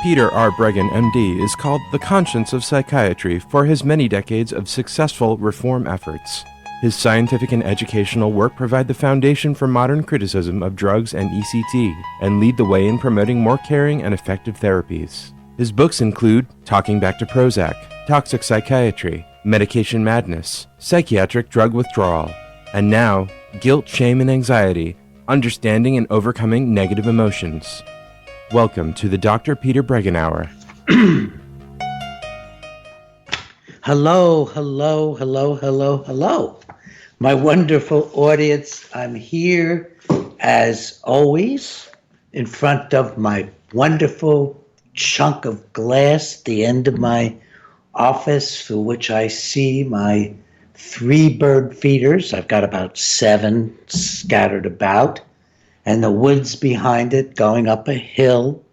Peter R. Breggin, MD, is called the conscience of psychiatry for his many decades of successful reform efforts. His scientific and educational work provide the foundation for modern criticism of drugs and ECT and lead the way in promoting more caring and effective therapies. His books include Talking Back to Prozac, Toxic Psychiatry, Medication Madness, Psychiatric Drug Withdrawal, and now, Guilt, Shame, and Anxiety, Understanding and Overcoming Negative Emotions. Welcome to the Dr. Peter Breggin Hour. Hello, hello, hello, hello, hello. My wonderful audience, I'm here as always in front of my wonderful chunk of glass at the end of my office through which I see my 3 bird feeders. I've got about 7 scattered about, and the woods behind it going up a hill.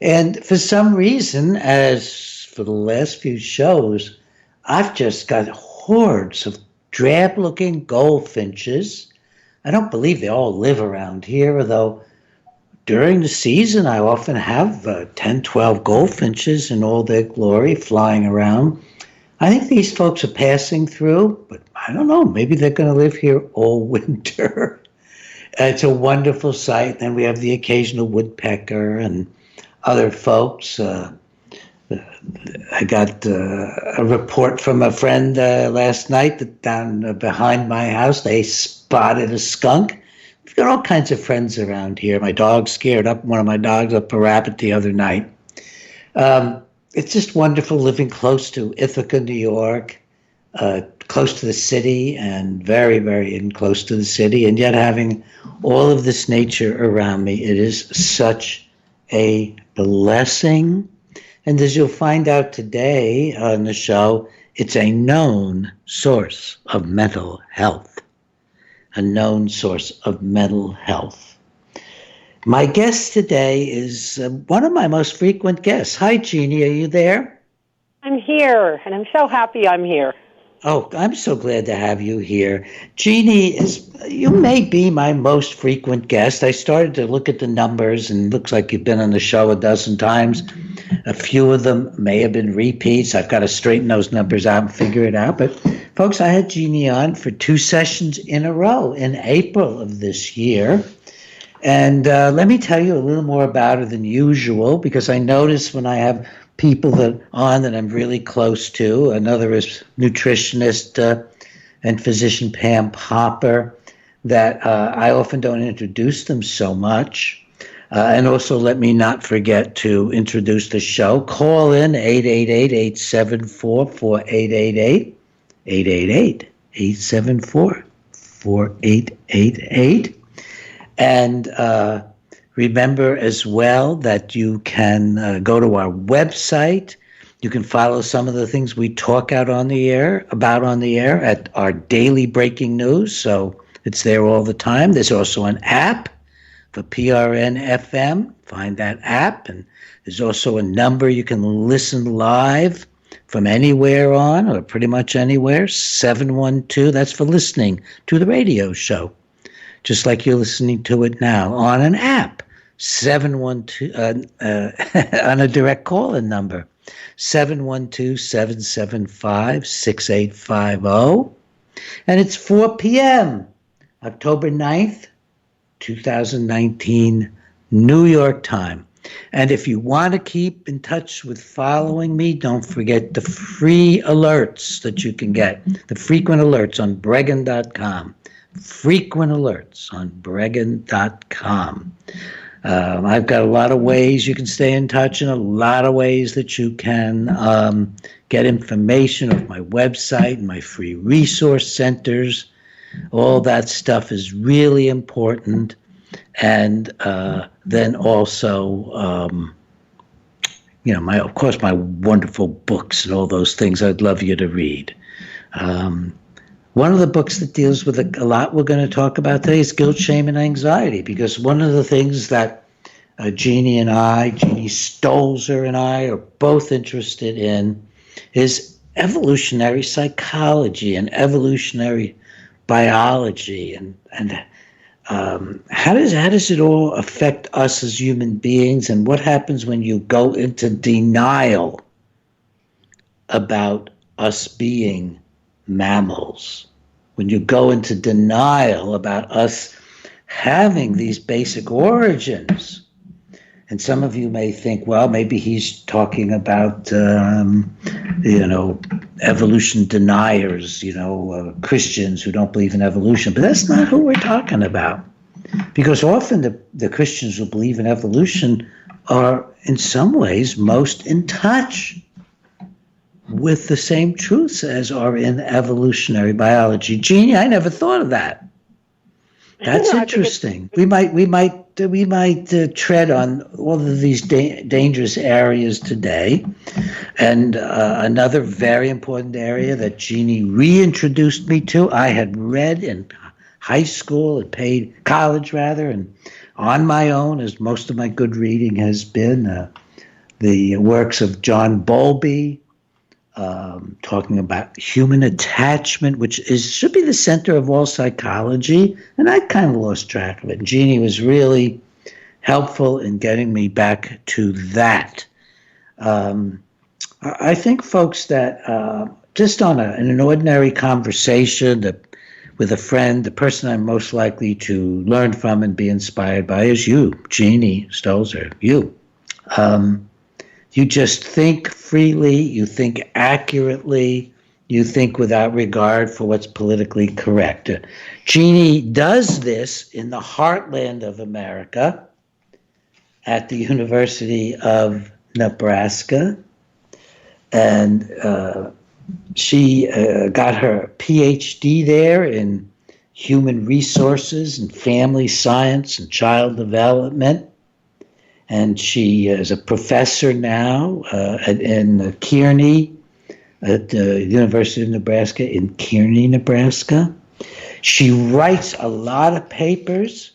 And for some reason, as for the last few shows, I've just got hordes of drab-looking goldfinches. I don't believe they all live around here, although during the season I often have 10, 12 goldfinches in all their glory flying around. I think these folks are passing through, but I don't know, maybe they're going to live here all winter. It's a wonderful sight. Then we have the occasional woodpecker and other folks. I got a report from a friend last night that down behind my house, they spotted a skunk. We've got all kinds of friends around here. My dog scared up one of my dogs up a rabbit the other night. It's just wonderful living close to Ithaca, New York, close to the city and very, very close to the city, and yet having all of this nature around me. It is such a blessing. And as you'll find out today on the show, it's a known source of mental health. A known source of mental health. My guest today is one of my most frequent guests. Hi, Jeanne, are you there? I'm here, and I'm so happy I'm here. Oh, I'm so glad to have you here. Jeanne, you may be my most frequent guest. I started to look at the numbers, and it looks like you've been on the show a dozen times. A few of them may have been repeats. I've got to straighten those numbers out and figure it out. But, folks, I had Jeanne on for 2 sessions in a row in April of this year. And let me tell you a little more about her than usual, because I notice when I have people that I'm really close to. Another is nutritionist and physician Pam Popper, that I often don't introduce them so much. And also let me not forget to introduce the show. Call in 888-874-4888, 888-874-4888. And remember as well that you can go to our website. You can follow some of the things we talk about on the air at our daily breaking news. So it's there all the time. There's also an app for PRN FM. Find that app. And there's also a number you can listen live from anywhere on, or pretty much anywhere, 712. That's for listening to the radio show, just like you're listening to it now on an app. 712 on a direct call-in number, 712-775-6850. And it's 4 p.m., October 9th, 2019, New York time. And if you want to keep in touch with following me, don't forget the free alerts that you can get, the frequent alerts on Breggin.com. Frequent alerts on Breggin.com. I've got a lot of ways you can stay in touch, and a lot of ways that you can get information of my website and my free resource centers. All that stuff is really important. And then also, my wonderful books and all those things I'd love you to read. One of the books that deals with a lot we're going to talk about today is Guilt, Shame, and Anxiety, because one of the things that Jeanne Stolzer and I are both interested in is evolutionary psychology and evolutionary biology and How does it all affect us as human beings, and what happens when you go into denial about us being mammals? When you go into denial about us having these basic origins? And some of you may think, well, maybe he's talking about, evolution deniers, Christians who don't believe in evolution. But that's not who we're talking about. Because often the Christians who believe in evolution are, in some ways, most in touch with the same truths as are in evolutionary biology. Jeanne, I never thought of that. That's interesting. We might tread on all of these dangerous areas today. And another very important area that Jeanne reintroduced me to, I had read in high school and college rather, and on my own, as most of my good reading has been, the works of John Bowlby, talking about human attachment, which should be the center of all psychology, and I kind of lost track of it. And Jeanne was really helpful in getting me back to that. I think, folks, that just in an ordinary conversation with a friend, the person I'm most likely to learn from and be inspired by is you, Jeanne Stolzer, you. You just think freely, you think accurately, you think without regard for what's politically correct. Jeanne does this in the heartland of America at the University of Nebraska, and she got her PhD there in human resources and family science and child development. And she is a professor now in Kearney, at the University of Nebraska in Kearney, Nebraska. She writes a lot of papers.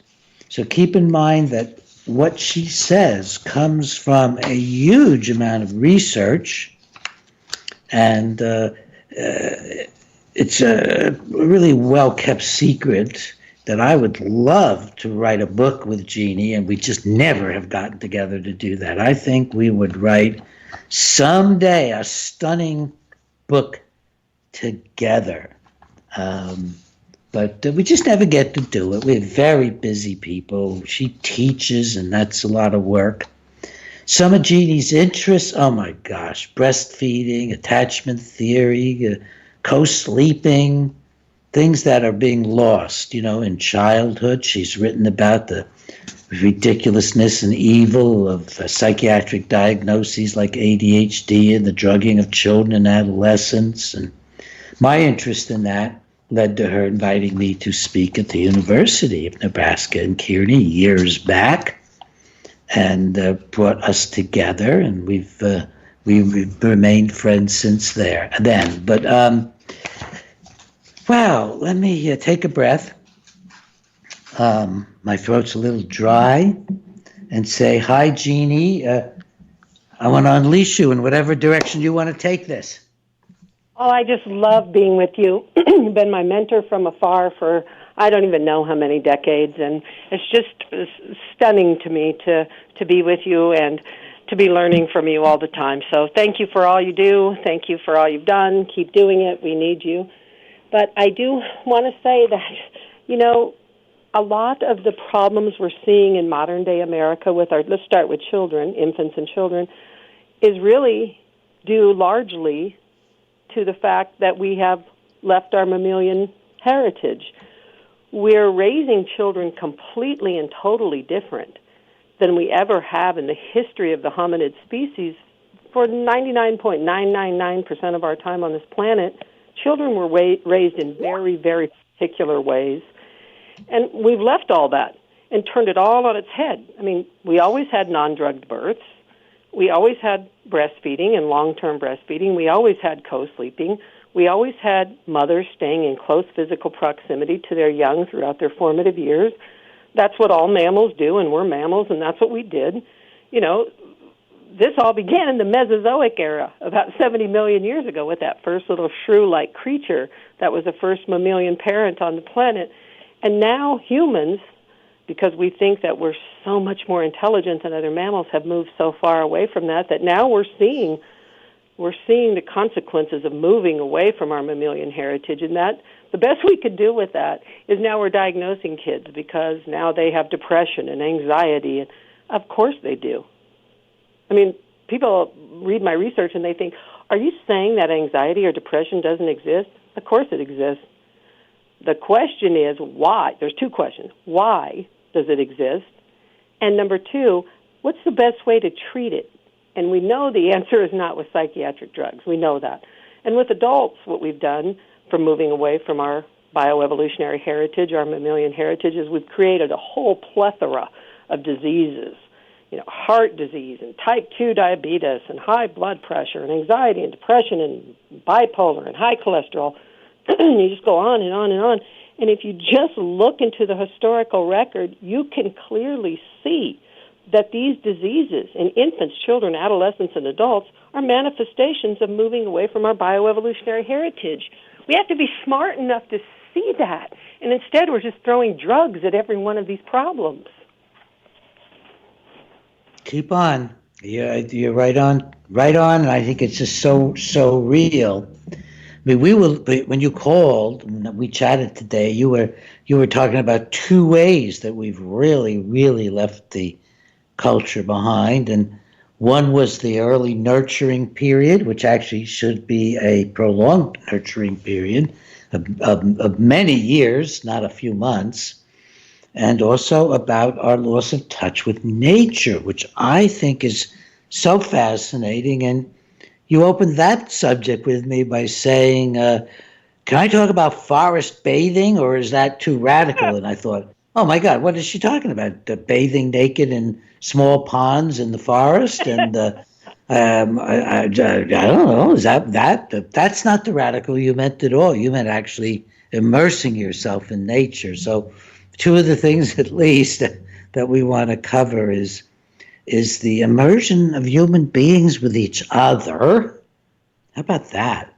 So keep in mind that what she says comes from a huge amount of research. And it's a really well-kept secret that I would love to write a book with Jeanne, and we just never have gotten together to do that. I think we would write someday a stunning book together. But we just never get to do it. We're very busy people. She teaches, and that's a lot of work. Some of Jeanne's interests, oh my gosh, breastfeeding, attachment theory, co-sleeping, things that are being lost, in childhood. She's written about the ridiculousness and evil of psychiatric diagnoses like ADHD and the drugging of children and adolescents. And my interest in that led to her inviting me to speak at the University of Nebraska in Kearney years back, and brought us together, and we've remained friends since then. But wow, let me take a breath. My throat's a little dry, and say, hi, Jeanne. I want to unleash you in whatever direction you want to take this. Oh, I just love being with you. You've been my mentor from afar for I don't even know how many decades, and it's just stunning to me to be with you and to be learning from you all the time. So thank you for all you do. Thank you for all you've done. Keep doing it. We need you. But I do want to say that, a lot of the problems we're seeing in modern-day America let's start with children, infants and children, is really due largely to the fact that we have left our mammalian heritage. We're raising children completely and totally different than we ever have in the history of the hominid species. For 99.999% of our time on this planet, children were raised in very, very particular ways. And we've left all that and turned it all on its head. I mean, we always had non-drugged births. We always had breastfeeding and long-term breastfeeding. We always had co-sleeping. We always had mothers staying in close physical proximity to their young throughout their formative years. That's what all mammals do, and we're mammals, and that's what we did. This all began in the Mesozoic era, about 70 million years ago, with that first little shrew-like creature that was the first mammalian parent on the planet. And now humans because we think that we're so much more intelligent than other mammals, have moved so far away from that now we're seeing the consequences of moving away from our mammalian heritage. And that the best we could do with that is now we're diagnosing kids because now they have depression and anxiety. And of course they do. I mean, people read my research and they think, are you saying that anxiety or depression doesn't exist? Of course it exists. The question is why? There's two questions. Why does it exist? And number two, what's the best way to treat it? And we know the answer is not with psychiatric drugs. We know that. And with adults, what we've done from moving away from our bioevolutionary heritage, our mammalian heritage, is we've created a whole plethora of diseases. Heart disease and type 2 diabetes and high blood pressure and anxiety and depression and bipolar and high cholesterol. You just go on and on and on. And if you just look into the historical record, you can clearly see that these diseases in infants, children, adolescents, and adults are manifestations of moving away from our bioevolutionary heritage. We have to be smart enough to see that. And instead, we're just throwing drugs at every one of these problems. Keep on. You're right on, and I think it's just so real. I mean, when you called, and we chatted today, you were talking about two ways that we've really left the culture behind, and one was the early nurturing period, which actually should be a prolonged nurturing period of many years, not a few months. And also about our loss of touch with nature, which I think is so fascinating. And you opened that subject with me by saying, can I talk about forest bathing, or is that too radical? And I thought, oh my God, what is she talking about? Bathing naked in small ponds in the forest? And I don't know, is that's not the radical you meant at all. You meant actually immersing yourself in nature. So two of the things, at least, that we want to cover is the immersion of human beings with each other. How about that?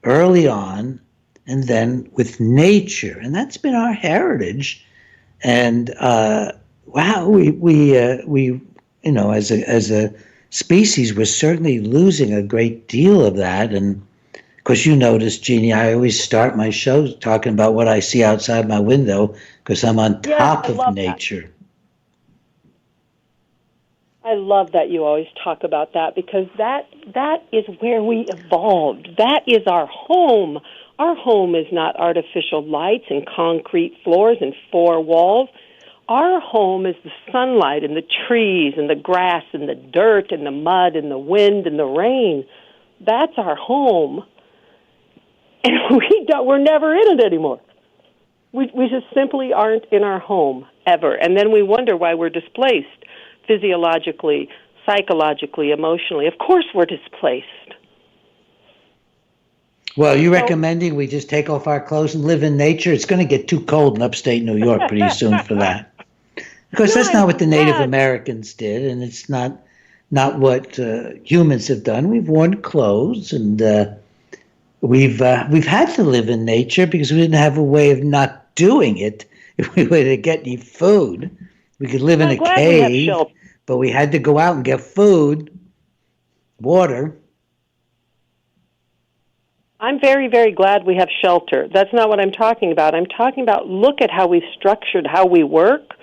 Early on, and then with nature, and that's been our heritage. And wow, we as a species, we're certainly losing a great deal of that. And of course, you notice, Jeannie, I always start my shows talking about what I see outside my window because I'm on top of nature. I love that you always talk about that because that is where we evolved. That is our home. Our home is not artificial lights and concrete floors and four walls. Our home is the sunlight and the trees and the grass and the dirt and the mud and the wind and the rain. That's our home. And we're never in it anymore. We just simply aren't in our home ever. And then we wonder why we're displaced physiologically, psychologically, emotionally. Of course we're displaced. Well, you're recommending we just take off our clothes and live in nature? It's going to get too cold in upstate New York pretty soon for that. Because that's not what the Native Americans did, and it's not what humans have done. We've worn clothes, and we've had to live in nature because we didn't have a way of not doing it. If we were to get any food, we could live in a cave, but we had to go out and get food, water. I'm very, very glad we have shelter. That's not what I'm talking about. I'm talking about look at how we've structured how we work,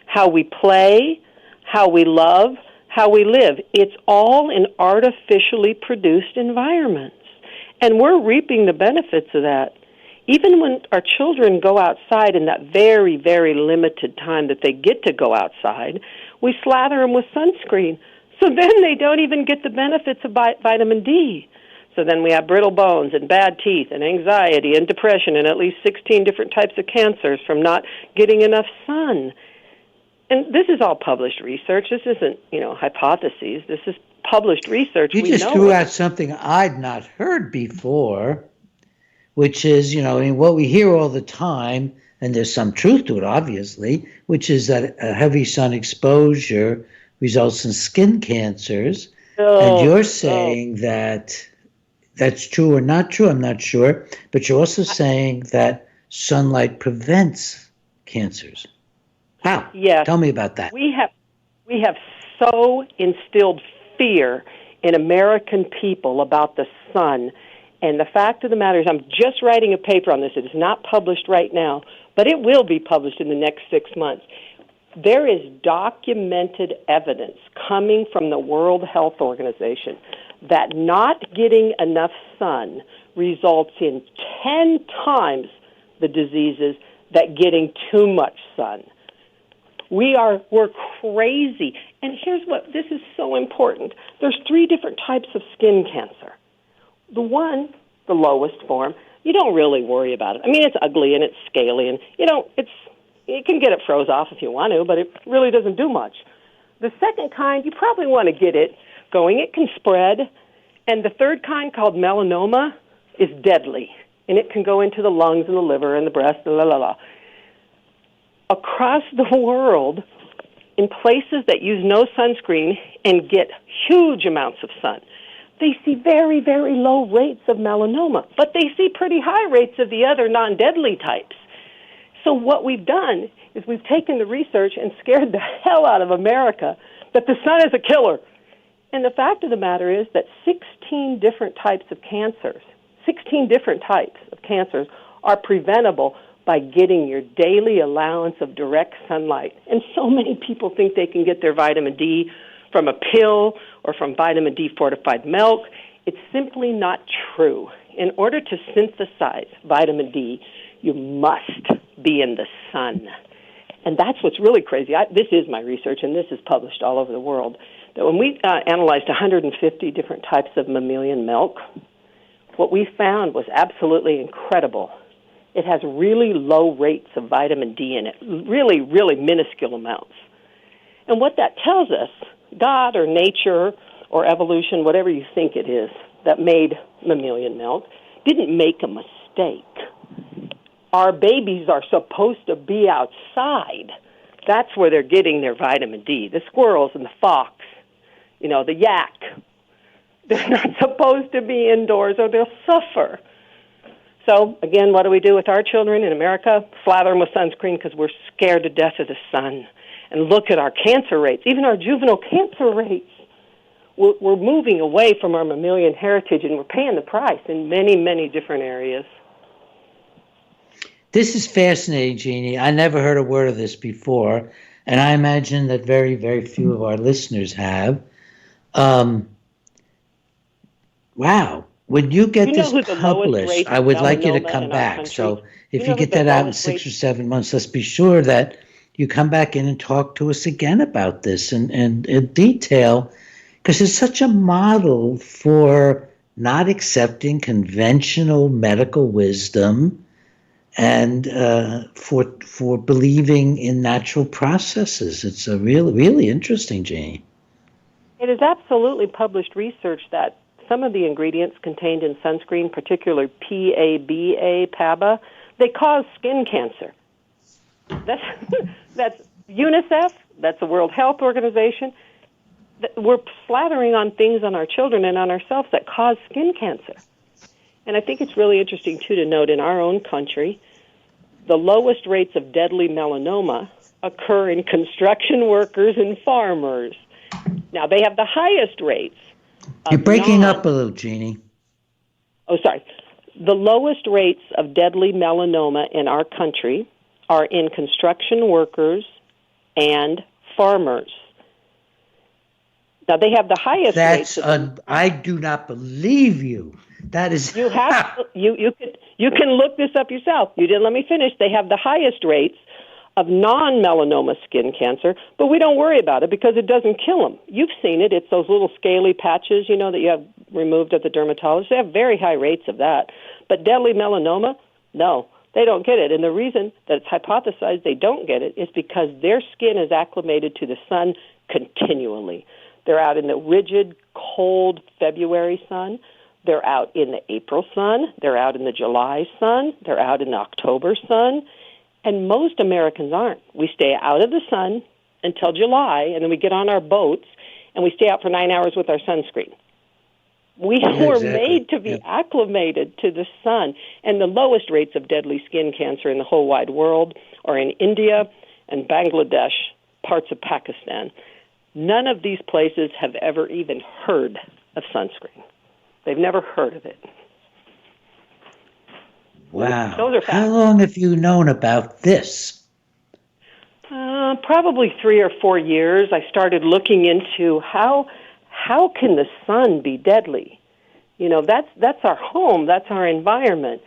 how we play, how we love, how we live. It's all in artificially produced environments. And we're reaping the benefits of that. Even when our children go outside in that very, very limited time that they get to go outside, we slather them with sunscreen. So then they don't even get the benefits of vitamin D. So then we have brittle bones and bad teeth and anxiety and depression and at least 16 different types of cancers from not getting enough sun. And this is all published research. This isn't, hypotheses. This is published research. You just threw out something I'd not heard before, which is, what we hear all the time, and there's some truth to it, obviously, which is that a heavy sun exposure results in skin cancers. And you're saying that that's true or not true, I'm not sure, but you're also saying that sunlight prevents cancers. How? Yes. Tell me about that. We have so instilled fear in American people about the sun. And the fact of the matter is, I'm just writing a paper on this. It is not published right now, but it will be published in the next 6 months. There is documented evidence coming from the World Health Organization that not getting enough sun results in 10 times the diseases that getting too much sun. We're crazy. And here's this is so important. There's 3 different types of skin cancer. The one, the lowest form, you don't really worry about it. I mean, it's ugly and it's scaly and, you can get it froze off if you want to, but it really doesn't do much. The second kind, you probably want to get it going. It can spread. And the third kind, called melanoma, is deadly. And it can go into the lungs and the liver and the breast, Across the world, in places that use no sunscreen and get huge amounts of sun, they see very, very low rates of melanoma, but they see pretty high rates of the other non-deadly types. So what we've done is we've taken the research and scared the hell out of America that the sun is a killer. And the fact of the matter is that 16 different types of cancers are preventable by getting your daily allowance of direct sunlight. And so many people think they can get their vitamin D from a pill or from vitamin D fortified milk. It's simply not true. In order to synthesize vitamin D, you must be in the sun. And that's what's really crazy. This is my research, and this is published all over the world, that when we analyzed 150 different types of mammalian milk, what we found was absolutely incredible. It has really low rates of vitamin D in it, really, really minuscule amounts. And what that tells us, God or nature or evolution, whatever you think it is, that made mammalian milk, didn't make a mistake. Our babies are supposed to be outside. That's where they're getting their vitamin D. The squirrels and the fox, the yak, they're not supposed to be indoors or they'll suffer. So, again, what do we do with our children in America? Slather them with sunscreen because we're scared to death of the sun. And look at our cancer rates, even our juvenile cancer rates. We're moving away from our mammalian heritage, and we're paying the price in many, many different areas. This is fascinating, Jeanne. I never heard a word of this before, and I imagine that very, very few of our listeners have. Wow. When you get this published, I would like you to come back. So if you get that out in 6 or 7 months, let's be sure that you come back in and talk to us again about this and in detail, because it's such a model for not accepting conventional medical wisdom and for believing in natural processes. It's a really interesting, Jeanne. It is absolutely published research that some of the ingredients contained in sunscreen, particularly PABA, they cause skin cancer. That's UNICEF, that's the World Health Organization. We're slathering on things on our children and on ourselves that cause skin cancer. And I think it's really interesting, too, to note in our own country, the lowest rates of deadly melanoma occur in construction workers and farmers. Now, they have the highest rates. You're breaking up a little, Jeanne. Oh, sorry. The lowest rates of deadly melanoma in our country are in construction workers and farmers. Now, they have the highest rates. I do not believe you. That is. You have you can look this up yourself. You didn't let me finish. They have the highest rates of non-melanoma skin cancer, but we don't worry about it because it doesn't kill them. You've seen it. It's those little scaly patches, that you have removed at the dermatologist. They have very high rates of that. But deadly melanoma, no, they don't get it. And the reason that it's hypothesized they don't get it is because their skin is acclimated to the sun continually. They're out in the rigid, cold February sun. They're out in the April sun. They're out in the July sun. They're out in the October sun. And most Americans aren't. We stay out of the sun until July, and then we get on our boats, and we stay out for 9 hours with our sunscreen. We were made to be acclimated to the sun. And the lowest rates of deadly skin cancer in the whole wide world are in India and Bangladesh, parts of Pakistan. None of these places have ever even heard of sunscreen. They've never heard of it. Wow. Those are facts. How long have you known about this? Probably 3 or 4 years. I started looking into how can the sun be deadly? You know, that's our home, that's our environment.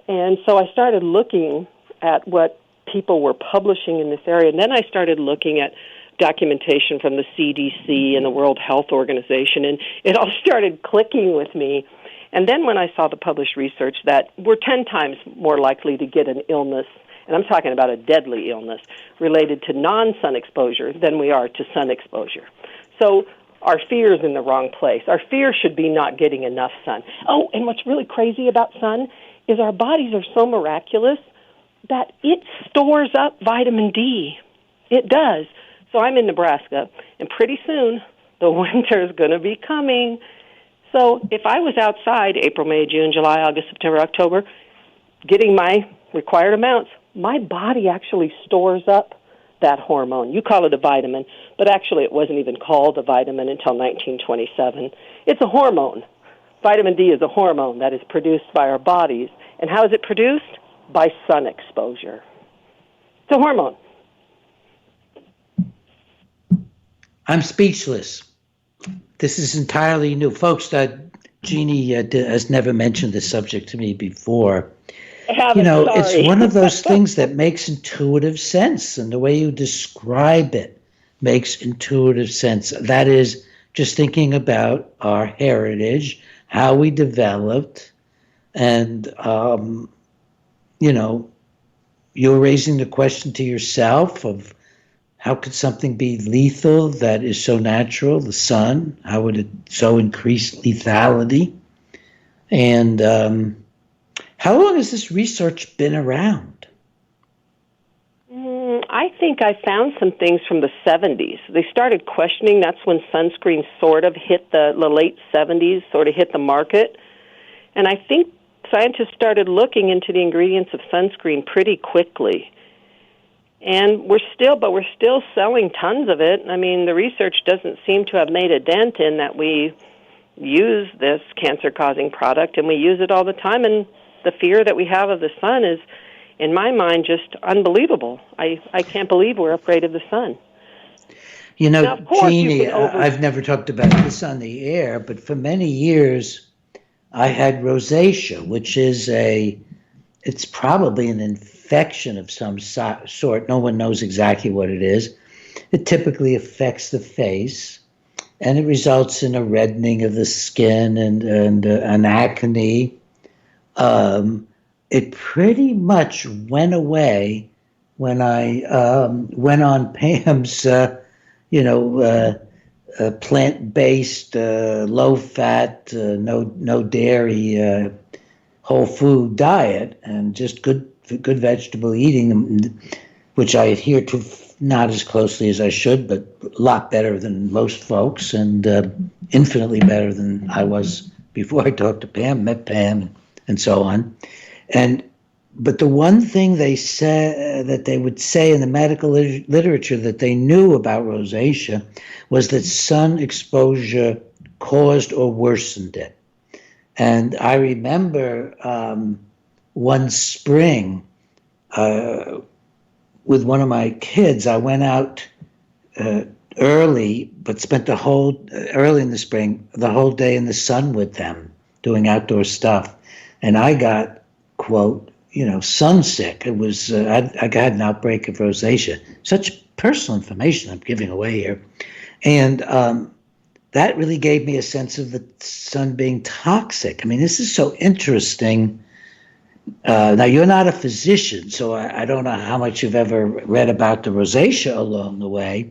And so I started looking at what people were publishing in this area, and then I started looking at documentation from the CDC and the World Health Organization, and it all started clicking with me. And then when I saw the published research that we're 10 times more likely to get an illness, and I'm talking about a deadly illness, related to non-sun exposure than we are to sun exposure. So our fear is in the wrong place. Our fear should be not getting enough sun. Oh, and what's really crazy about sun is our bodies are so miraculous that it stores up vitamin D. It does. So I'm in Nebraska, and pretty soon the winter is going to be coming. So if I was outside April, May, June, July, August, September, October, getting my required amounts, my body actually stores up that hormone. You call it a vitamin, but actually it wasn't even called a vitamin until 1927. It's a hormone. Vitamin D is a hormone that is produced by our bodies. And how is it produced? By sun exposure. It's a hormone. I'm speechless. This is entirely new. Folks, Jeanne has never mentioned this subject to me before. Sorry. It's one of those things that makes intuitive sense, and the way you describe it makes intuitive sense. That is, just thinking about our heritage, how we developed, and, you're raising the question to yourself of how could something be lethal that is so natural, the sun? How would it so increase lethality? And how long has this research been around? I think I found some things from the 70s. They started questioning. That's when sunscreen sort of hit the late 70s, sort of hit the market. And I think scientists started looking into the ingredients of sunscreen pretty quickly. And we're still selling tons of it. I mean, the research doesn't seem to have made a dent in that we use this cancer-causing product, and we use it all the time. And the fear that we have of the sun is, in my mind, just unbelievable. I can't believe we're afraid of the sun. Now, Jeanne, I've never talked about this on the air, but for many years I had rosacea, which is it's probably an infection of some sort. No one knows exactly what it is. It typically affects the face, and it results in a reddening of the skin and an acne. It pretty much went away when I went on Pam's, plant-based, low-fat, no dairy, whole food diet, and just good vegetable eating, which I adhere to not as closely as I should, but a lot better than most folks, and infinitely better than I was before I talked to Pam, met Pam, and so on. But the one thing they said that they would say in the medical literature that they knew about rosacea was that sun exposure caused or worsened it. And I remember one spring with one of my kids, I went out early, but spent early in the spring, the whole day in the sun with them, doing outdoor stuff. And I got, quote, sun sick. It was, I got an outbreak of rosacea. Such personal information I'm giving away here. And that really gave me a sense of the sun being toxic. I mean, this is so interesting. Now, you're not a physician, so I don't know how much you've ever read about the rosacea along the way,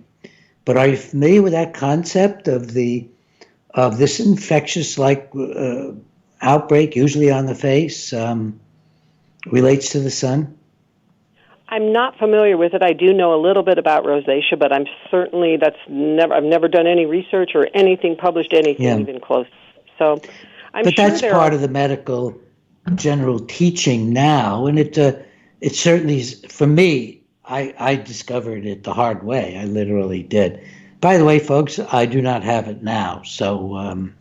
but are you familiar with that concept of this infectious outbreak, usually on the face, relates to the sun? I'm not familiar with it. I do know a little bit about rosacea, but I've never done any research or anything, published anything even close. So But that's part of the medical general teaching now, and it certainly is, for me, I discovered it the hard way. I literally did. By the way, folks, I do not have it now, so I'm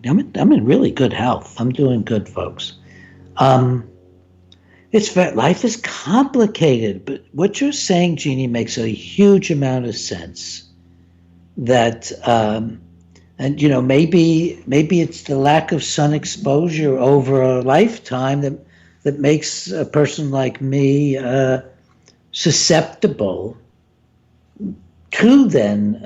in really good health. I'm doing good, folks. Life is complicated, but what you're saying, Jeannie, makes a huge amount of sense. That and maybe it's the lack of sun exposure over a lifetime that makes a person like me susceptible to then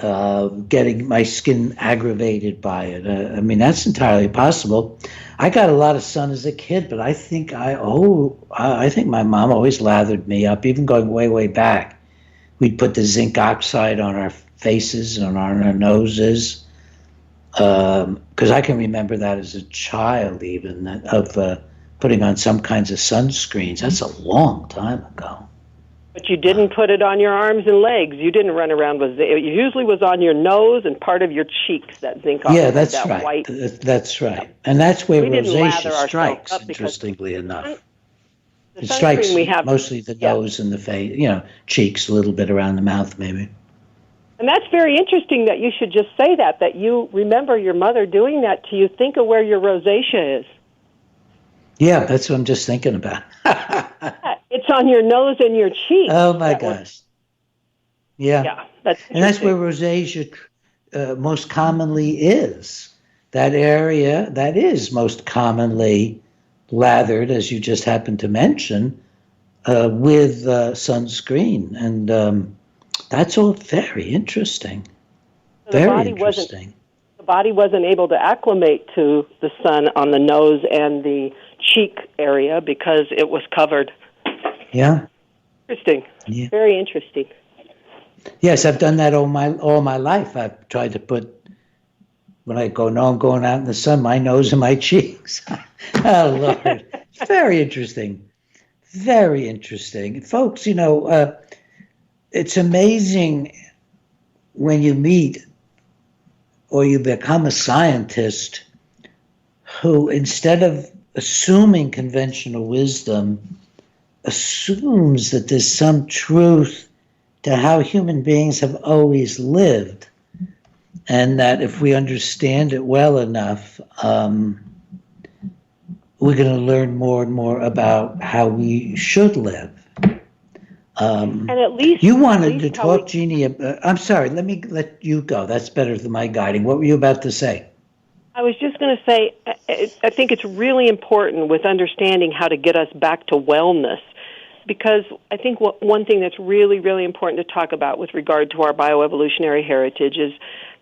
getting my skin aggravated by it. I mean, that's entirely possible. I got a lot of sun as a kid, but I think my mom always lathered me up, even going way, way back. We'd put the zinc oxide on our faces and on our noses, because I can remember that as a child, even of putting on some kinds of sunscreens. That's a long time ago. But you didn't put it on your arms and legs. You didn't run around with it. It usually was on your nose and part of your cheeks, that zinc oxide. Yeah, that's that right. White. That's right. And that's where rosacea strikes, up interestingly enough. The It strikes we have, mostly the nose and the face, cheeks, a little bit around the mouth maybe. And that's very interesting that you should just say that you remember your mother doing that to you. Think of where your rosacea is. Yeah, that's what I'm just thinking about. It's on your nose and your cheeks. Oh, my gosh. Yeah. Yeah, that's and that's where rosacea most commonly is. That area that is most commonly lathered, as you just happened to mention, with sunscreen. And that's all very interesting. So very interesting. The body wasn't able to acclimate to the sun on the nose and the cheek area because it was covered. Yeah. Interesting. Yeah. Very interesting. Yes, I've done that all my life. I've tried to put, when I go, no, I'm going out in the sun, my nose and my cheeks. Oh, Lord. Very interesting. Very interesting. Folks, it's amazing when you meet or you become a scientist who, instead of assuming conventional wisdom, assumes that there's some truth to how human beings have always lived, and that if we understand it well enough, we're going to learn more and more about how we should live. And at least you wanted to talk, Jeannie. I'm sorry. Let me let you go. That's better than my guiding. What were you about to say? I was just going to say, I think it's really important with understanding how to get us back to wellness, because I think one thing that's really, really important to talk about with regard to our bioevolutionary heritage is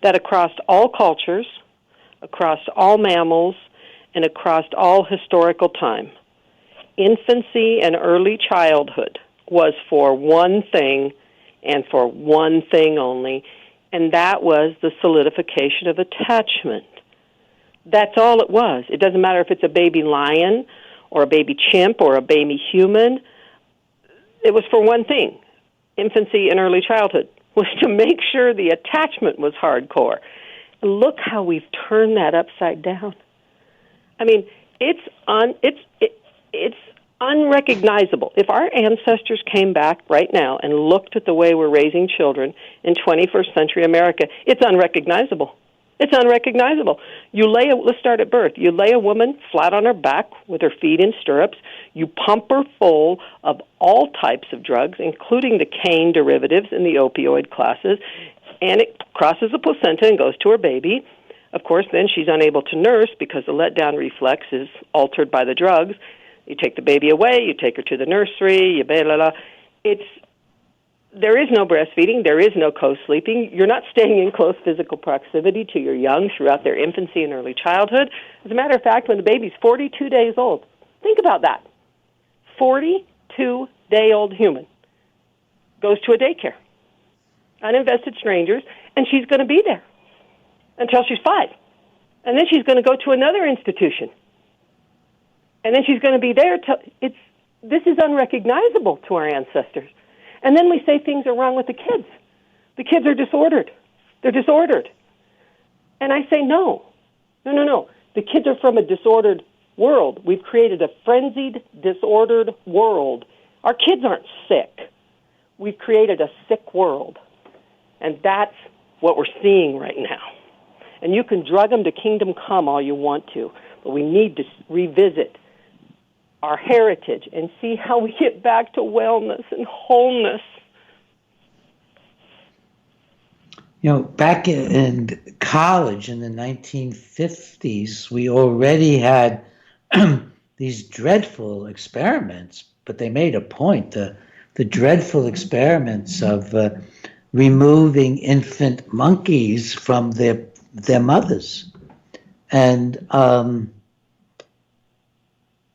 that across all cultures, across all mammals, and across all historical time, infancy and early childhood was for one thing and for one thing only, and that was the solidification of attachment. That's all it was. It doesn't matter if it's a baby lion or a baby chimp or a baby human. It was for one thing. Infancy and early childhood was to make sure the attachment was hardcore. And look how we've turned that upside down. I mean, it's unrecognizable. If our ancestors came back right now and looked at the way we're raising children in 21st century America, it's unrecognizable. It's unrecognizable. Let's start at birth. You lay a woman flat on her back with her feet in stirrups. You pump her full of all types of drugs, including the cane derivatives and the opioid classes, and it crosses the placenta and goes to her baby. Of course, then she's unable to nurse because the letdown reflex is altered by the drugs. You take the baby away, you take her to the nursery, there is no breastfeeding, there is no co-sleeping. You're not staying in close physical proximity to your young throughout their infancy and early childhood. As a matter of fact, when the baby's 42 days old, think about that. 42-day-old human goes to a daycare, uninvested strangers, and she's going to be there until she's 5. And then she's going to go to another institution. And then she's going to be there till this is unrecognizable to our ancestors. And then we say things are wrong with the kids. The kids are disordered. They're disordered. And I say, no. The kids are from a disordered world. We've created a frenzied, disordered world. Our kids aren't sick. we've created a sick world. And that's what we're seeing right now. And you can drug them to kingdom come all you want to, but we need to revisit our heritage and see how we get back to wellness and wholeness. You know, back in college in the 1950s, we already had these dreadful experiments, but they made a point, the dreadful experiments of removing infant monkeys from their mothers. And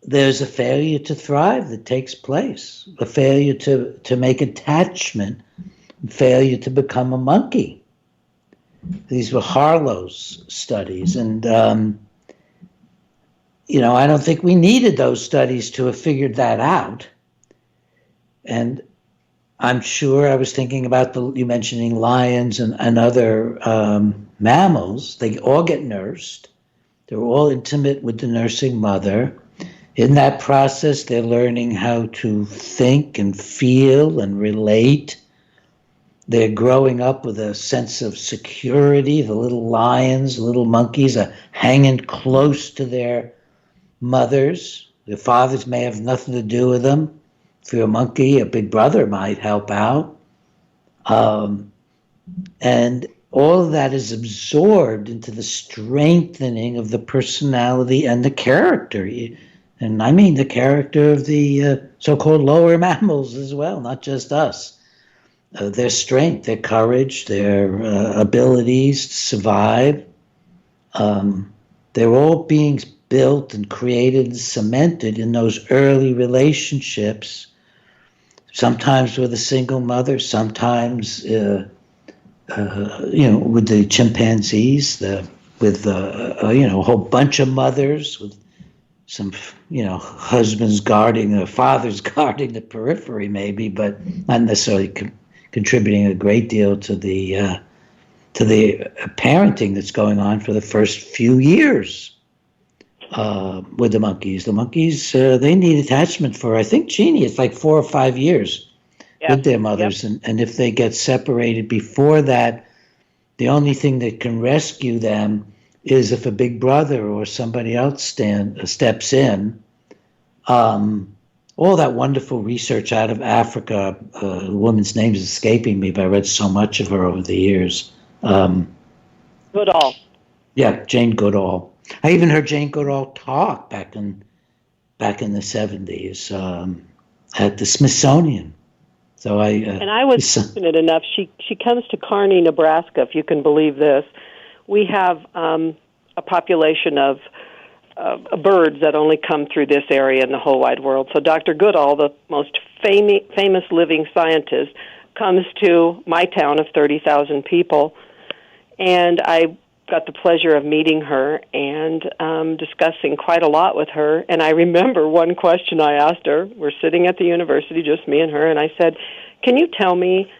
there's a failure to thrive that takes place, a failure to make attachment, failure to become a monkey. These were Harlow's studies, and you know, I don't think we needed those studies to have figured that out. And I'm sure I was thinking about you mentioning lions and other mammals. They all get nursed. They're all intimate with the nursing mother. In that process, they're learning how to think and feel and relate. They're growing up with a sense of security. The little lions, little monkeys are hanging close to their mothers. Their fathers may have nothing to do with them. If you're a monkey, a big brother might help out. And all of that is absorbed into the strengthening of the personality and the character. And I mean the character of the so-called lower mammals as well, not just us. Their strength, their courage, their abilities to survive. They're all being built and created and cemented in those early relationships, sometimes with a single mother, sometimes you know, with the chimpanzees, with you know, a whole bunch of mothers, with some, you know, husbands guarding, or fathers guarding the periphery maybe, but not necessarily contributing a great deal to the parenting that's going on for the first few years with the monkeys. The monkeys, they need attachment for, I think, Jeannie, it's like 4 or 5 years with their mothers. Yep. And if they get separated before that, the only thing that can rescue them is if a big brother or somebody else steps in. All that wonderful research out of Africa, the woman's name is escaping me, but I read so much of her over the years. Goodall. Yeah, Jane Goodall. I even heard Jane Goodall talk back in the 70s at the Smithsonian. So I was fortunate enough. She comes to Kearney, Nebraska, if you can believe this. We have a population of birds that only come through this area in the whole wide world. So Dr. Goodall, the most famous living scientist, comes to my town of 30,000 people, and I got the pleasure of meeting her and discussing quite a lot with her. And I remember one question I asked her. We're sitting at the university, just me and her, and I said, "Can you tell me,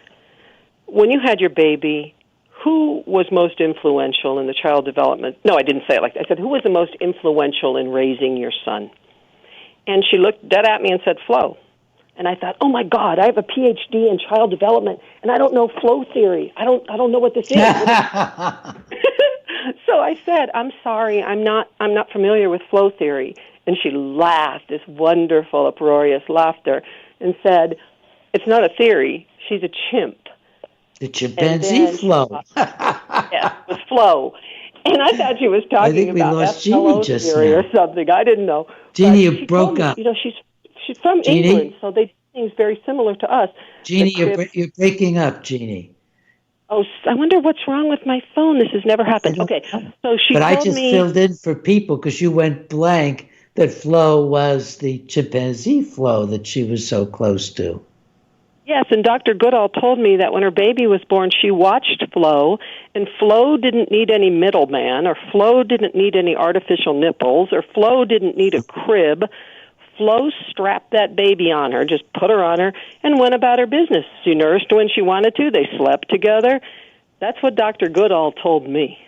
when you had your baby, who was most influential in the child development?" No, I didn't say it like that. I said, "Who was the most influential in raising your son?" And she looked dead at me and said, "Flo." And I thought, oh my God, I have a PhD in child development, and I don't know flow theory. I don't know what this is. So I said, "I'm sorry, I'm not familiar with flow theory." And she laughed, this wonderful, uproarious laughter, and said, "It's not a theory. She's a chimp." The chimpanzee flow. Yes, it was flow. And I thought she was talking about FLO theory or something. I didn't know. Jeannie, you broke up. You know, she's from England, so they do things very similar to us. Jeannie, you're breaking up, Jeannie. Oh, I wonder what's wrong with my phone. This has never happened. Okay, so she told me... But I just filled in for people because you went blank that Flo was the chimpanzee Flo that she was so close to. Yes, and Dr. Goodall told me that when her baby was born, she watched Flo, and Flo didn't need any middleman, or Flo didn't need any artificial nipples, or Flo didn't need a crib. Flo strapped that baby on her, just put her on her, and went about her business. She nursed when she wanted to. They slept together. That's what Dr. Goodall told me.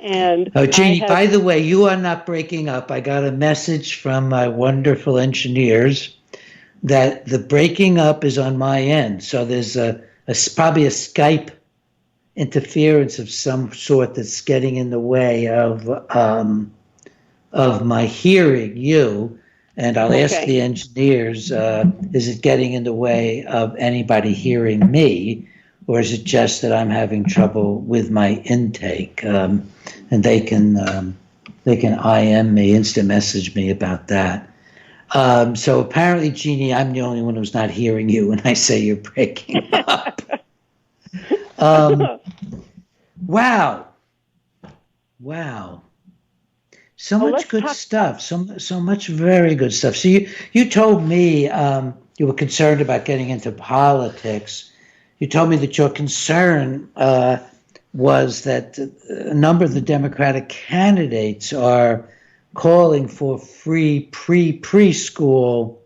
And Jeannie, by the way, you are not breaking up. I got a message from my wonderful engineers that the breaking up is on my end. So there's probably a Skype interference of some sort that's getting in the way of my hearing you. And I'll ask the engineers, is it getting in the way of anybody hearing me, or is it just that I'm having trouble with my intake? And they can IM me, instant message me about that. So apparently, Jeannie, I'm the only one who's not hearing you when I say you're breaking up. Wow. So much good stuff. So much very good stuff. So you told me you were concerned about getting into politics. You told me that your concern was that a number of the Democratic candidates are calling for free preschool.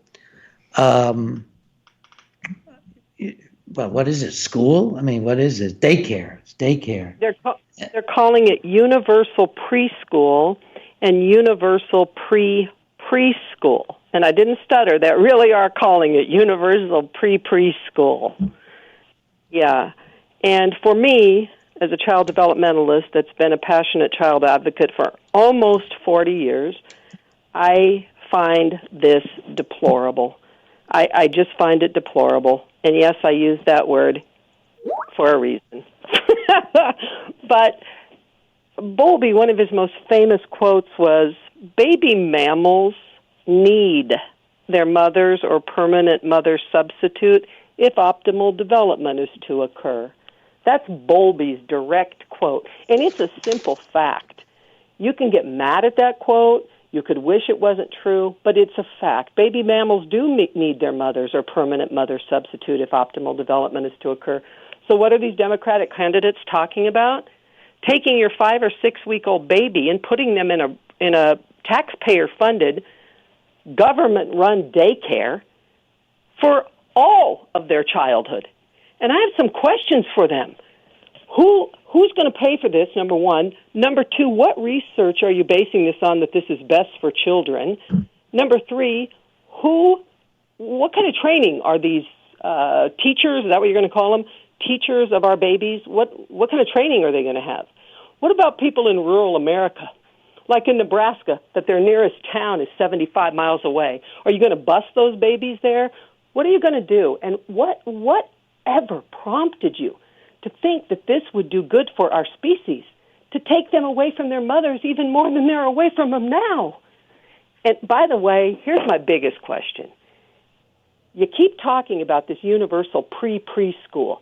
Well, what is it? School? I mean, what is it? Daycare. It's daycare. They're calling it universal preschool and universal preschool. And I didn't stutter. They really are calling it universal preschool. Yeah. And for me, as a child developmentalist that's been a passionate child advocate for almost 40 years, I find this deplorable. I just find it deplorable. And yes, I use that word for a reason. But Bowlby, one of his most famous quotes was, "Baby mammals need their mother's or permanent mother substitute if optimal development is to occur." That's Bowlby's direct quote, and it's a simple fact. You can get mad at that quote. You could wish it wasn't true, but it's a fact. Baby mammals do need their mother's or permanent mother substitute if optimal development is to occur. So what are these Democratic candidates talking about? Taking your 5 or 6 week old baby and putting them in a taxpayer-funded, government-run daycare for all of their childhood. And I have some questions for them. Who's going to pay for this, number one? Number two, what research are you basing this on that this is best for children? Number three, what kind of training are these teachers, is that what you're going to call them, teachers of our babies? What kind of training are they going to have? What about people in rural America, like in Nebraska, that their nearest town is 75 miles away? Are you going to bus those babies there? What are you going to do? And whatever prompted you to think that this would do good for our species, to take them away from their mothers even more than they're away from them now? And by the way, here's my biggest question. You keep talking about this universal preschool.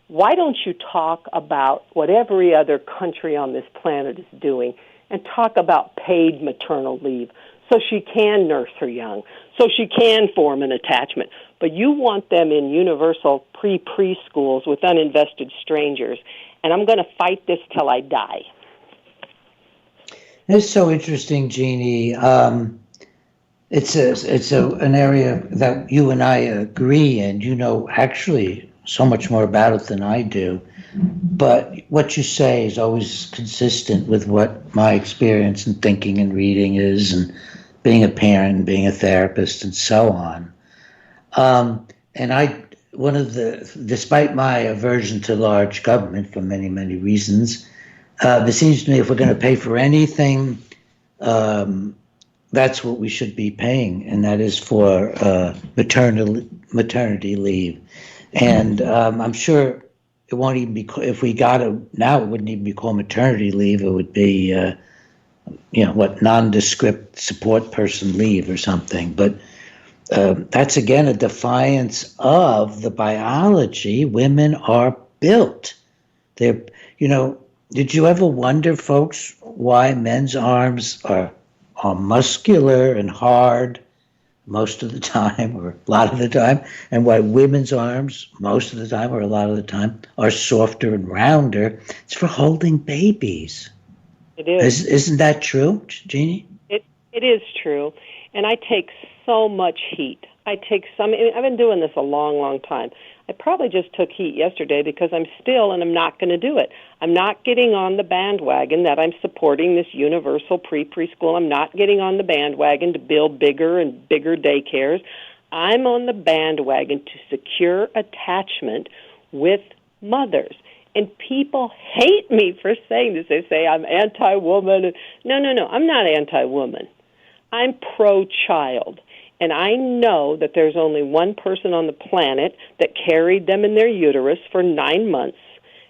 Why don't you talk about what every other country on this planet is doing and talk about paid maternal leave so she can nurse her young, so she can form an attachment? But you want them in universal preschools with uninvested strangers, and I'm going to fight this till I die. It's so interesting, Jeannie. It's an area that you and I agree in. You know actually so much more about it than I do. But what you say is always consistent with what my experience and thinking and reading is, and being a parent and being a therapist and so on. And despite my aversion to large government for many, many reasons, it seems to me if we're going to pay for anything, that's what we should be paying, and that is for maternity leave. And I'm sure it won't even be, if we got it now, it wouldn't even be called maternity leave. It would be, nondescript support person leave or something. But that's, again, a defiance of the biology. Women are built. Did you ever wonder, folks, why men's arms are muscular and hard most of the time, or a lot of the time, and why women's arms most of the time, or a lot of the time, are softer and rounder? It's for holding babies. It is. Isn't that true, Jeannie? It is true. And I take so much heat. I've been doing this a long, long time. I probably just took heat yesterday because I'm not going to do it. I'm not getting on the bandwagon that I'm supporting this universal preschool. I'm not getting on the bandwagon to build bigger and bigger daycares. I'm on the bandwagon to secure attachment with mothers. And people hate me for saying this. They say I'm anti-woman. No, I'm not anti-woman. I'm pro-child. And I know that there's only one person on the planet that carried them in their uterus for 9 months.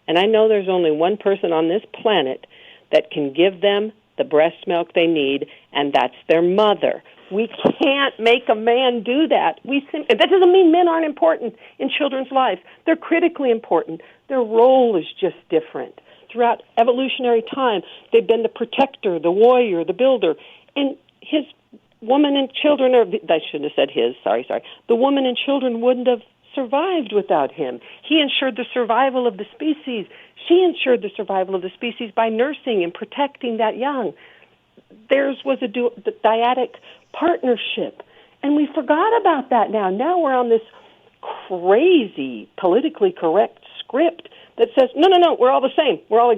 And I know there's only one person on this planet that can give them the breast milk they need, and that's their mother. We can't make a man do that. That doesn't mean men aren't important in children's lives. They're critically important. Their role is just different. Throughout evolutionary time, they've been the protector, the warrior, the builder. And his woman and children, I shouldn't have said his, sorry. The woman and children wouldn't have survived without him. He ensured the survival of the species. She ensured the survival of the species by nursing and protecting that young. Theirs was a dyadic partnership. And we forgot about that now. Now we're on this crazy, politically correct script that says, no, we're all the same. We're all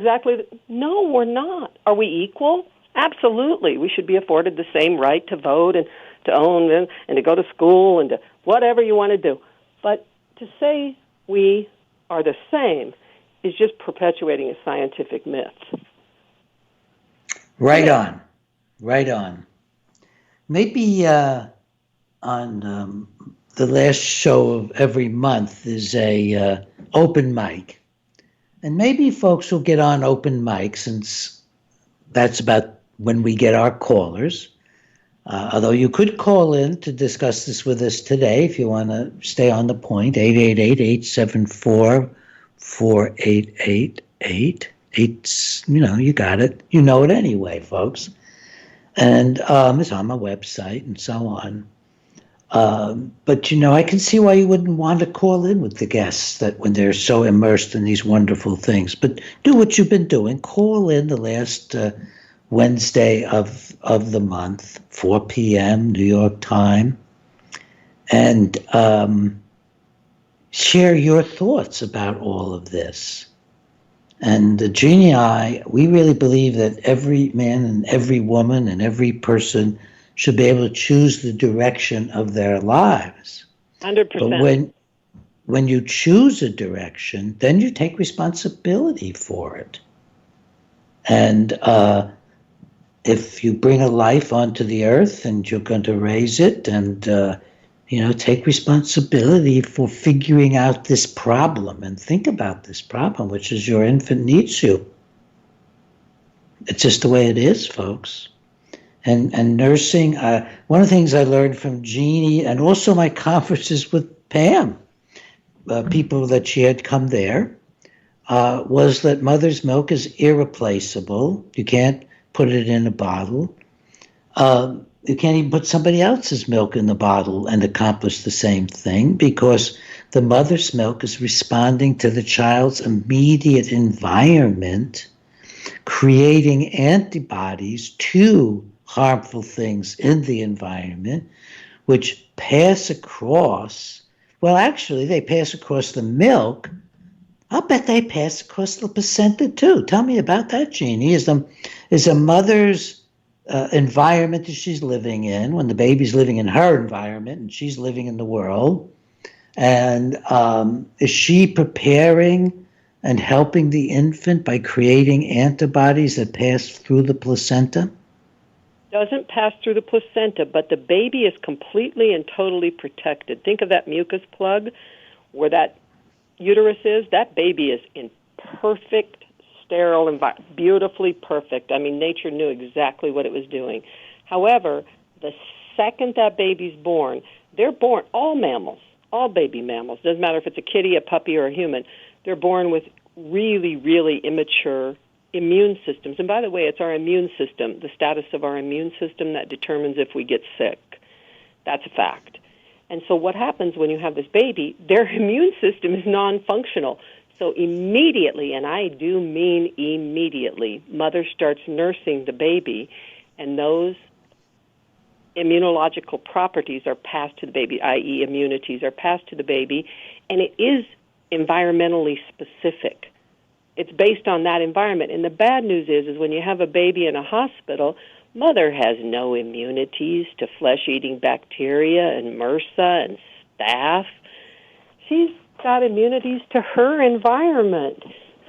No, we're not. Are we equal? Absolutely. We should be afforded the same right to vote and to own and to go to school and to whatever you want to do. But to say we are the same is just perpetuating a scientific myth. Right on. Maybe on the last show of every month is a open mic. And maybe folks will get on open mic, since that's about when we get our callers. Although you could call in to discuss this with us today if you want to stay on the point, 888-874-4888. You got it. You know it anyway, folks. And it's on my website and so on. But, I can see why you wouldn't want to call in with the guests that when they're so immersed in these wonderful things. But do what you've been doing. Call in the last Wednesday of the month, 4 p.m. New York time, and share your thoughts about all of this. And Jeanne and I, we really believe that every man and every woman and every person should be able to choose the direction of their lives. 100%. But when you choose a direction, then you take responsibility for it. And if you bring a life onto the earth and you're going to raise it and, take responsibility for figuring out this problem and think about this problem, which is your infant needs you. It's just the way it is, folks. And nursing, one of the things I learned from Jeanne and also my conferences with Pam, people that she had come there, was that mother's milk is irreplaceable. You can't put it in a bottle. You can't even put somebody else's milk in the bottle and accomplish the same thing, because the mother's milk is responding to the child's immediate environment, creating antibodies to harmful things in the environment, which pass across, they pass across the milk. I'll bet they pass across the placenta too. Tell me about that, Jeanne. Is a mother's environment that she's living in, when the baby's living in her environment and she's living in the world, and is she preparing and helping the infant by creating antibodies that pass through the placenta? Doesn't pass through the placenta, but the baby is completely and totally protected. Think of that mucus plug where that uterus is. That baby is in perfect, sterile environment, beautifully perfect. I mean, nature knew exactly what it was doing. However, the second that baby's born, they're born, all mammals, all baby mammals, doesn't matter if it's a kitty, a puppy, or a human, they're born with really, really immature immune systems. And by the way, it's our immune system, the status of our immune system, that determines if we get sick. That's a fact. And so what happens when you have this baby, their immune system is non-functional. So immediately, and I do mean immediately, mother starts nursing the baby, and those immunological properties are passed to the baby, i.e. immunities are passed to the baby, and it is environmentally specific. It's based on that environment. And the bad news is when you have a baby in a hospital, Mother has no immunities to flesh-eating bacteria and MRSA and staph. She's got immunities to her environment.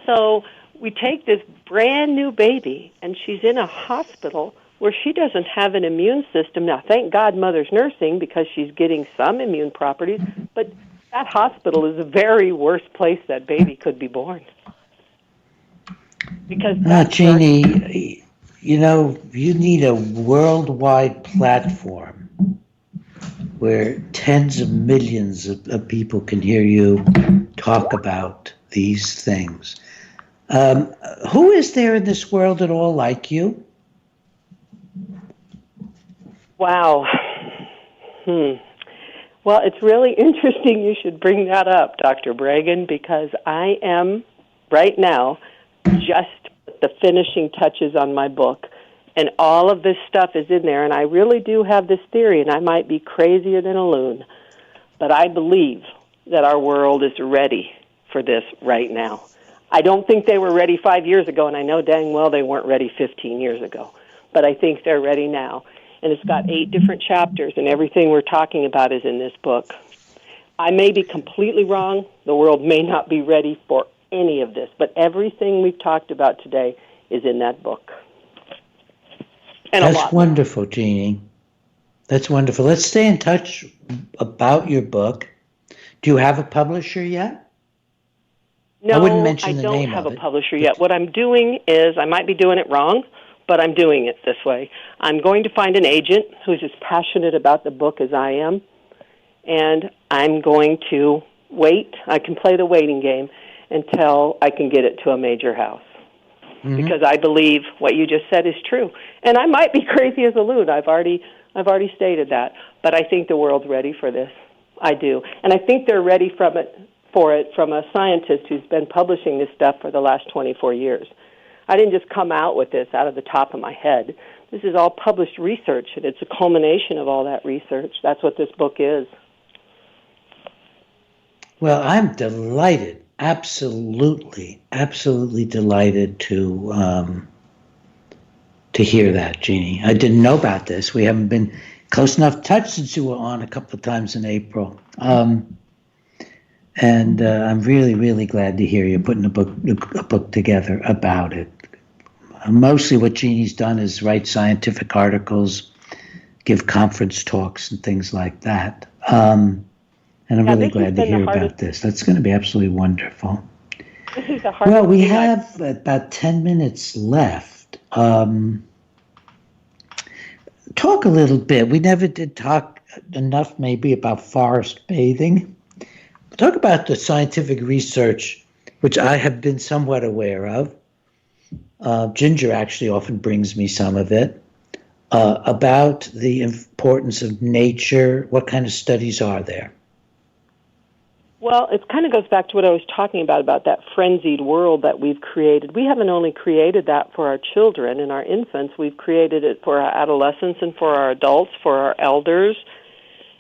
So we take this brand new baby, and she's in a hospital where she doesn't have an immune system. Now, thank God Mother's nursing because she's getting some immune properties, but that hospital is the very worst place that baby could be born. Because Jeannie, you need a worldwide platform where tens of millions of people can hear you talk about these things. Who is there in this world at all like you? Wow. Well, it's really interesting you should bring that up, Dr. Breggin, because I am, right now, just the finishing touches on my book. And all of this stuff is in there, and I really do have this theory, and I might be crazier than a loon, but I believe that our world is ready for this right now. I don't think they were ready 5 years ago, and I know dang well they weren't ready 15 years ago, but I think they're ready now. And it's got 8 different chapters, and everything we're talking about is in this book. I may be completely wrong. The world may not be ready for any of this, but everything we've talked about today is in that book. And that's wonderful, Jeannie. That's wonderful. Let's stay in touch about your book. Do you have a publisher yet? No, I wouldn't mention the name of it. I don't have a publisher yet. What I'm doing is, I might be doing it wrong, but I'm doing it this way. I'm going to find an agent who's as passionate about the book as I am, and I'm going to wait. I can play the waiting game until I can get it to a major house. Mm-hmm. Because I believe what you just said is true. And I might be crazy as a loon. I've already stated that. But I think the world's ready for this. I do. And I think they're ready for it from a scientist who's been publishing this stuff for the last 24 years. I didn't just come out with this out of the top of my head. This is all published research, and it's a culmination of all that research. That's what this book is. Well, I'm delighted, absolutely delighted to hear that, Jeannie. I didn't know about this. We haven't been close enough touch since you were on a couple of times in April. And I'm really, really glad to hear you putting a book together about it. Mostly what Jeannie's done is write scientific articles, give conference talks and things like that. And I'm really glad to hear about this. That's going to be absolutely wonderful. This is the hardest well, we have about 10 minutes left. Talk a little bit. We never did talk enough maybe about forest bathing. Talk about the scientific research, which I have been somewhat aware of. Ginger actually often brings me some of it, about the importance of nature. What kind of studies are there? Well, it kind of goes back to what I was talking about that frenzied world that we've created. We haven't only created that for our children and our infants, we've created it for our adolescents and for our adults, for our elders.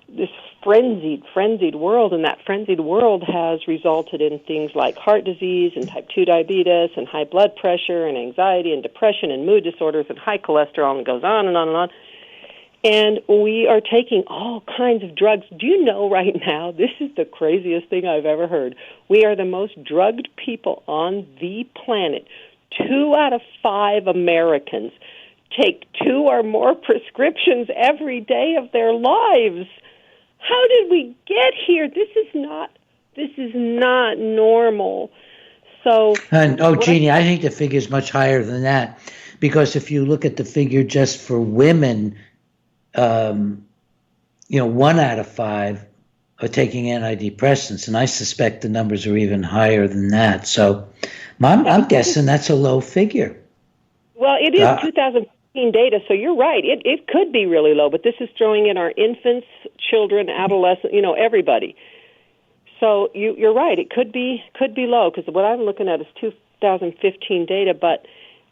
This frenzied world, and that frenzied world has resulted in things like heart disease and type 2 diabetes and high blood pressure and anxiety and depression and mood disorders and high cholesterol, and it goes on and on and on. And we are taking all kinds of drugs. Do you know right now, this is the craziest thing I've ever heard. We are the most drugged people on the planet. 2 out of 5 Americans take 2 or more prescriptions every day of their lives. How did we get here? This is not normal. So, Jeannie, I think the figure is much higher than that, because if you look at the figure just for women, 1 out of 5 are taking antidepressants, and I suspect the numbers are even higher than that. So, I'm guessing that's a low figure. Well, it is 2015 data, so you're right. It could be really low, but this is throwing in our infants, children, adolescents, everybody. So you're right. It could be low, because what I'm looking at is 2015 data. But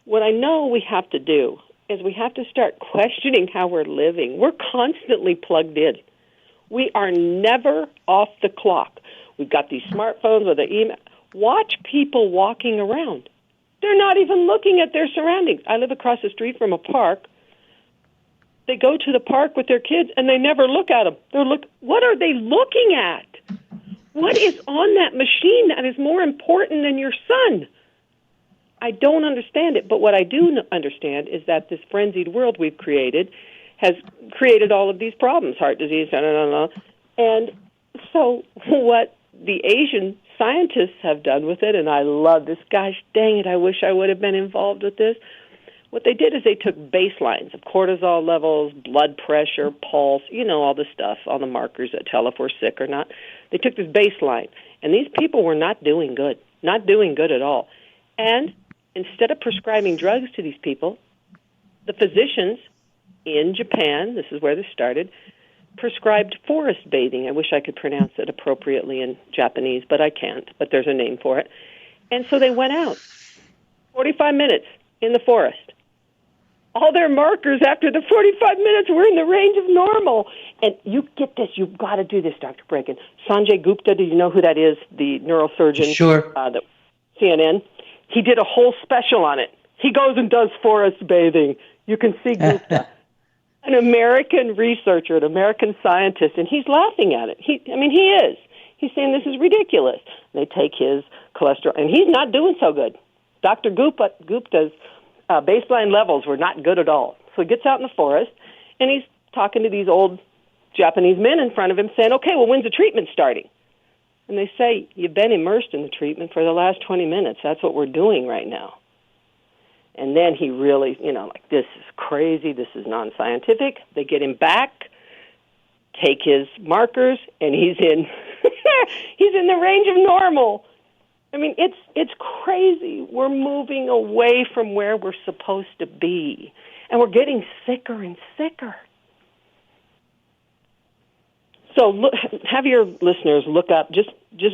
what I know we have to do is we have to start questioning how we're living. We're constantly plugged in. We are never off the clock. We've got these smartphones with the email. Watch people walking around. They're not even looking at their surroundings. I live across the street from a park they go to the park with their kids and they never look at them. What are they looking at? What is on that machine that is more important than your son? I don't understand it, but what I do understand is that this frenzied world we've created has created all of these problems, heart disease, and so what the Asian scientists have done with it, and I love this, gosh dang it, I wish I would have been involved with this. What they did is they took baselines of cortisol levels, blood pressure, pulse, all the stuff, all the markers that tell if we're sick or not. They took this baseline, and these people were not doing good at all. And instead of prescribing drugs to these people, the physicians in Japan, this is where this started, prescribed forest bathing. I wish I could pronounce it appropriately in Japanese, but I can't, but there's a name for it. And so they went out, 45 minutes in the forest. All their markers after the 45 minutes were in the range of normal. And you get this, you've got to do this, Dr. Breggin. Sanjay Gupta, do you know who that is, the neurosurgeon? Sure. The CNN? He did a whole special on it. He goes and does forest bathing. You can see Gupta. An American researcher, an American scientist, and he's laughing at it. He is. He's saying this is ridiculous. They take his cholesterol, and he's not doing so good. Dr. Gupta's baseline levels were not good at all. So he gets out in the forest, and he's talking to these old Japanese men in front of him saying, okay, well, when's the treatment starting? And they say, you've been immersed in the treatment for the last 20 minutes. That's what we're doing right now. And then he really, this is crazy, this is non-scientific. They get him back, take his markers, and he's in he's in the range of normal. I mean, it's crazy. We're moving away from where we're supposed to be, and we're getting sicker and sicker. So have your listeners look up, just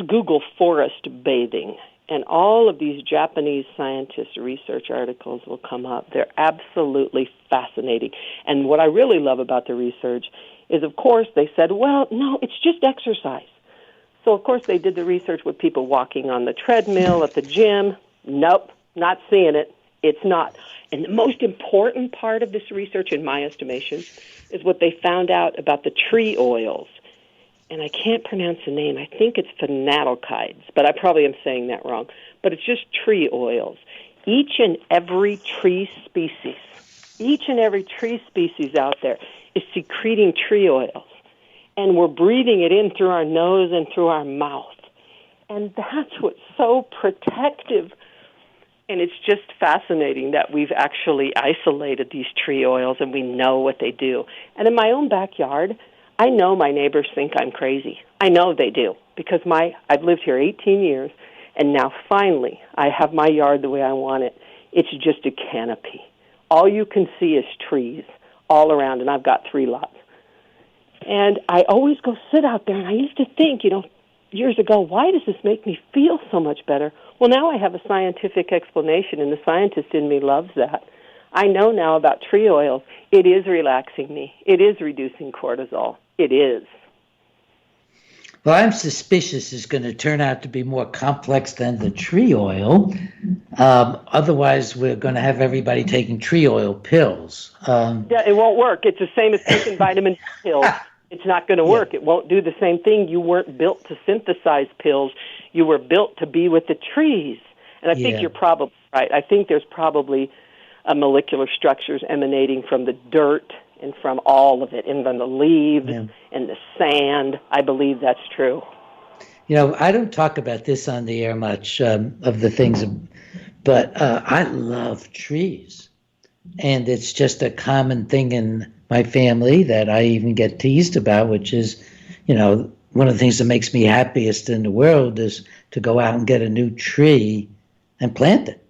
Google forest bathing. And all of these Japanese scientists' research articles will come up. They're absolutely fascinating. And what I really love about the research is, of course, they said, well, no, it's just exercise. So, of course, they did the research with people walking on the treadmill at the gym. Nope, not seeing it. It's not. And the most important part of this research, in my estimation, is what they found out about the tree oils. And I can't pronounce the name. I think it's phenalkydes, but I probably am saying that wrong. But it's just tree oils. Each and every tree species out there is secreting tree oils. And we're breathing it in through our nose and through our mouth. And that's what's so protective. And it's just fascinating that we've actually isolated these tree oils and we know what they do. And in my own backyard, I know my neighbors think I'm crazy. I know they do, because I've lived here 18 years, and now finally I have my yard the way I want it. It's just a canopy. All you can see is trees all around, and I've got 3 lots. And I always go sit out there, and I used to think, years ago, why does this make me feel so much better? Well, now I have a scientific explanation, and the scientist in me loves that. I know now about tree oils. It is relaxing me. It is reducing cortisol. It is. Well, I'm suspicious it's going to turn out to be more complex than the tree oil. Otherwise, we're going to have everybody taking tree oil pills. Yeah, it won't work. It's the same as taking vitamin pills. It's not going to work. It won't do the same thing. You weren't built to synthesize pills. You were built to be with the trees. And I think you're probably right. I think there's probably molecular structures emanating from the dirt and from all of it, and from the leaves and the sand. I believe that's true. I don't talk about this on the air much, of the things, but I love trees. And it's just a common thing in my family that I even get teased about, which is, one of the things that makes me happiest in the world is to go out and get a new tree and plant it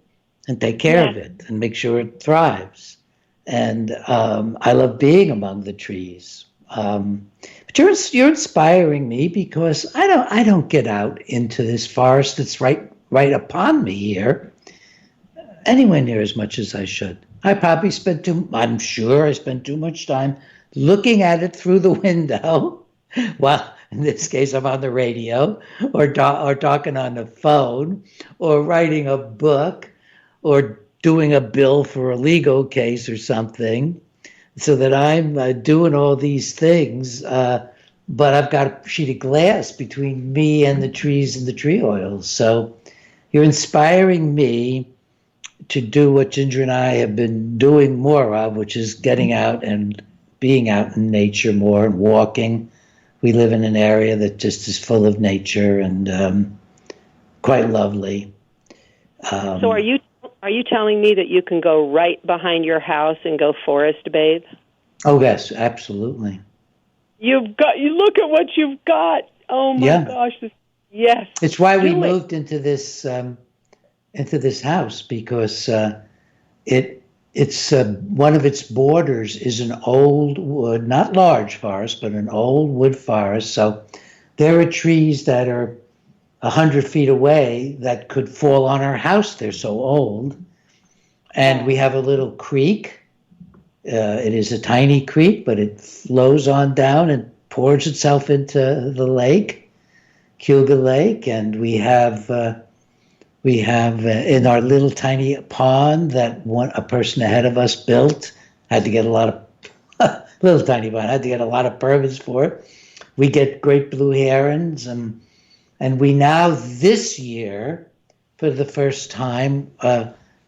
and take care of it and make sure it thrives. And I love being among the trees. But you're inspiring me, because I don't get out into this forest that's right upon me here anywhere near as much as I should. I'm sure I spend too much time looking at it through the window. Well, in this case, I'm on the radio or talking on the phone or writing a book or doing a bill for a legal case or something. so that I'm doing all these things, but I've got a sheet of glass between me and the trees and the tree oils. So you're inspiring me to do what Ginger and I have been doing more of, which is getting out and being out in nature more and walking. We live in an area that just is full of nature and quite lovely. So are you telling me that you can go right behind your house and go forest bathe? Oh yes, absolutely. You look at what you've got. Oh my gosh. Yes. It's why we moved into this house, because it's one of its borders is an old wood, not large forest, but an old wood forest. So there are trees that are 100 feet away that could fall on our house. They're so old. And we have a little creek. It is a tiny creek, but it flows on down and pours itself into the lake, Cuga Lake. And we have in our little tiny pond that a person ahead of us built, had to get a lot of, little tiny pond, had to get a lot of permits for it. We get great blue herons, and we now, this year, for the first time,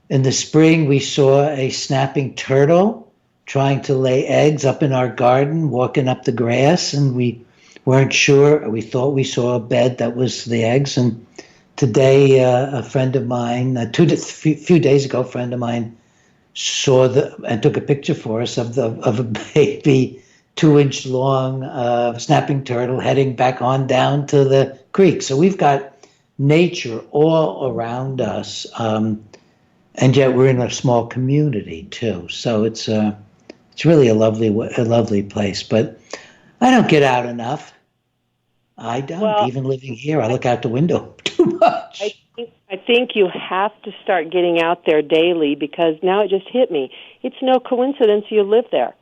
in the spring, we saw a snapping turtle trying to lay eggs up in our garden, walking up the grass, and we weren't sure. We thought we saw a bed that was the eggs, and today, a friend of mine, few days ago, a friend of mine saw and took a picture for us of a baby 2-inch long snapping turtle heading back on down to the creek. So we've got nature all around us, and yet we're in a small community too. So it's really a lovely place. But I don't get out enough. I don't. Well, even living here, I look out the window too much. I think you have to start getting out there daily, because now it just hit me. It's no coincidence you live there.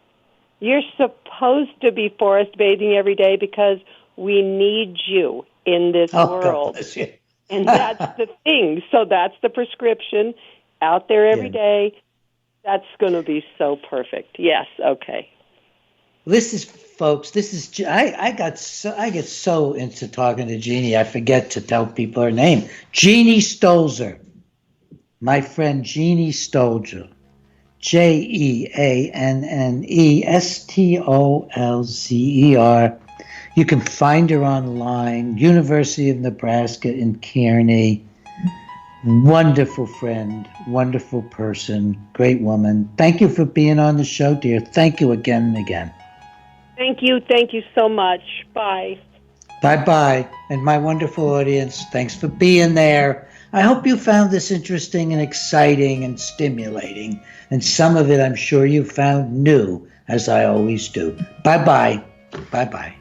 You're supposed to be forest bathing every day because we need you in this world. And that's the thing. So that's the prescription. Out there every day. That's going to be so perfect. Yes, okay. Folks, I get so into talking to Jeanne, I forget to tell people her name. Jeanne Stolzer. My friend Jeanne Stolzer. JeanneStolzer. You can find her online, University of Nebraska in Kearney. Wonderful friend, wonderful person, great woman. Thank you for being on the show, dear. Thank you again and again. Thank you so much. Bye. Bye-bye. And my wonderful audience, thanks for being there. I hope you found this interesting and exciting and stimulating. And some of it I'm sure you found new, as I always do. Bye-bye. Bye-bye.